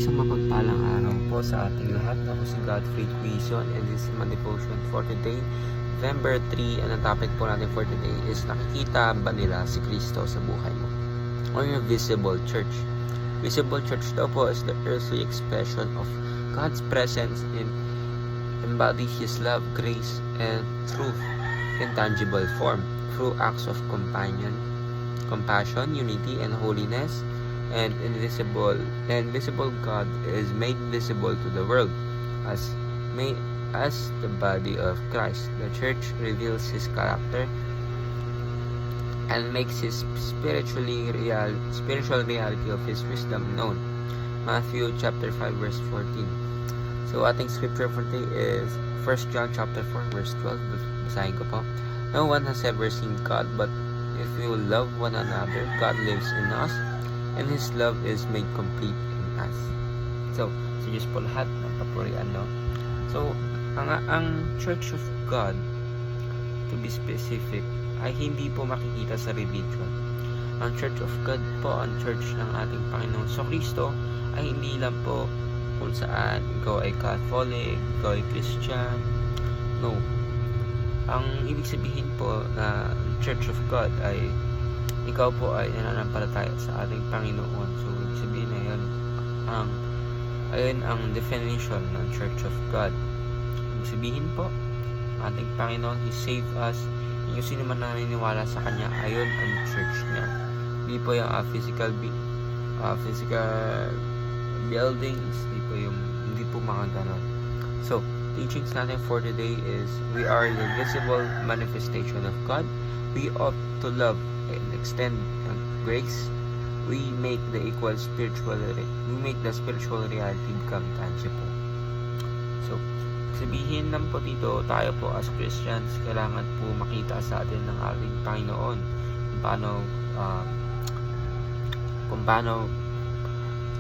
Isang mapagpalang araw po sa ating lahat. Ako si Godfrey Quizon and this is my devotion for today, November 3. And ang topic po natin for today is nakikita ba nila si Kristo sa buhay mo? Or your visible church. Visible church daw po is the earthly expression of God's presence in embody His love, grace, and truth in tangible form through acts of compassion, unity, and holiness. And invisible God is made visible to the world as the body of Christ. The church reveals His character and makes His spiritual reality of His wisdom known. Matthew chapter 5 verse 14. So ating scripture for today is 1 John chapter 4 verse 12. Basahin ko po. No one has ever seen God, but if we love one another, God lives in us, and His love is made complete in us. So Diyos po lahat ng papurian, no? So, ang Church of God, to be specific, ay hindi po makikita sa religion. Ang Church of God po, ang Church ng ating Panginoon sa Kristo, ay hindi lang po kung saan ikaw ay Catholic, ikaw ay Christian. No. Ang ibig sabihin po na Church of God ay ikaw po ay nananampalataya sa ating Panginoon. So, ibig sabihin na yun, ayun ang definition ng Church of God. Ibig sabihin po, ating Panginoon, He saved us. Yung sino man naniniwala sa Kanya, ayun ang church niya. Hindi po yung physical buildings, hindi po mga ganon. So, teachings natin for today is, we are the visible manifestation of God. We ought to love and extend grace. We make the spiritual reality become tangible. So, sabihin lang po dito, tayo po as Christians, kailangan po makita sa atin ng ating Panginoon kung paano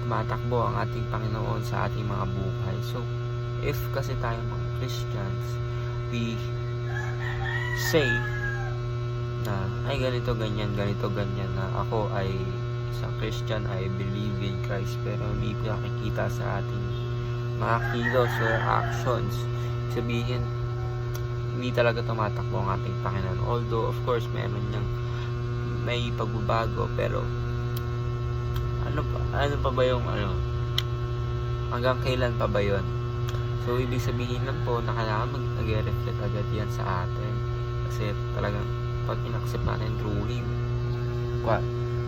tumatakbo ang ating Panginoon sa ating mga buhay. So, if kasi tayo mga Christians, we say na ay ganito ganyan na ako ay isang Christian, I believe in Christ, pero hindi ko nakikita sa ating mga kilos or actions. Sabihin, hindi talaga tumatakbo ang ating Panginoon. Although of course may pagbabago, pero ano pa ba yung hanggang kailan pa ba yun? So ibig sabihin lang po na kailangan mag-reflect agad yan sa atin, kasi talagang pag in-accept natin truly,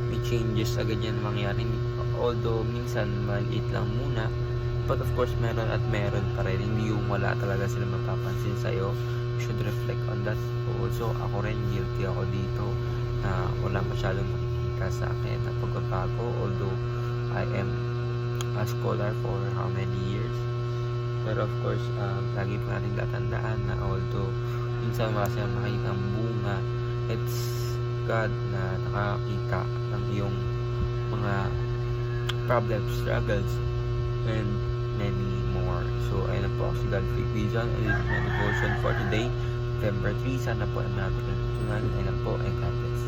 may changes agad yan mangyari. Although minsan maliit lang muna, but of course meron pa rin. Hindi yung wala talaga sila mapapansin sa'yo. You should reflect on that. Also ako rin, guilty ako dito na wala masyadong makikita sa akin na pagbabago, although I am a scholar for how many years. Pero of course, lagi pa natin tatandaan na although minsan wala silang makikita ang bunga, it's God na nakakita ng iyong mga problems, struggles, and many more. So, ayun na po ako si Godfrey Quizon, and this is my devotion for today, November 3. Sana po ay natin ang tutunan. Ayun na po, and God bless.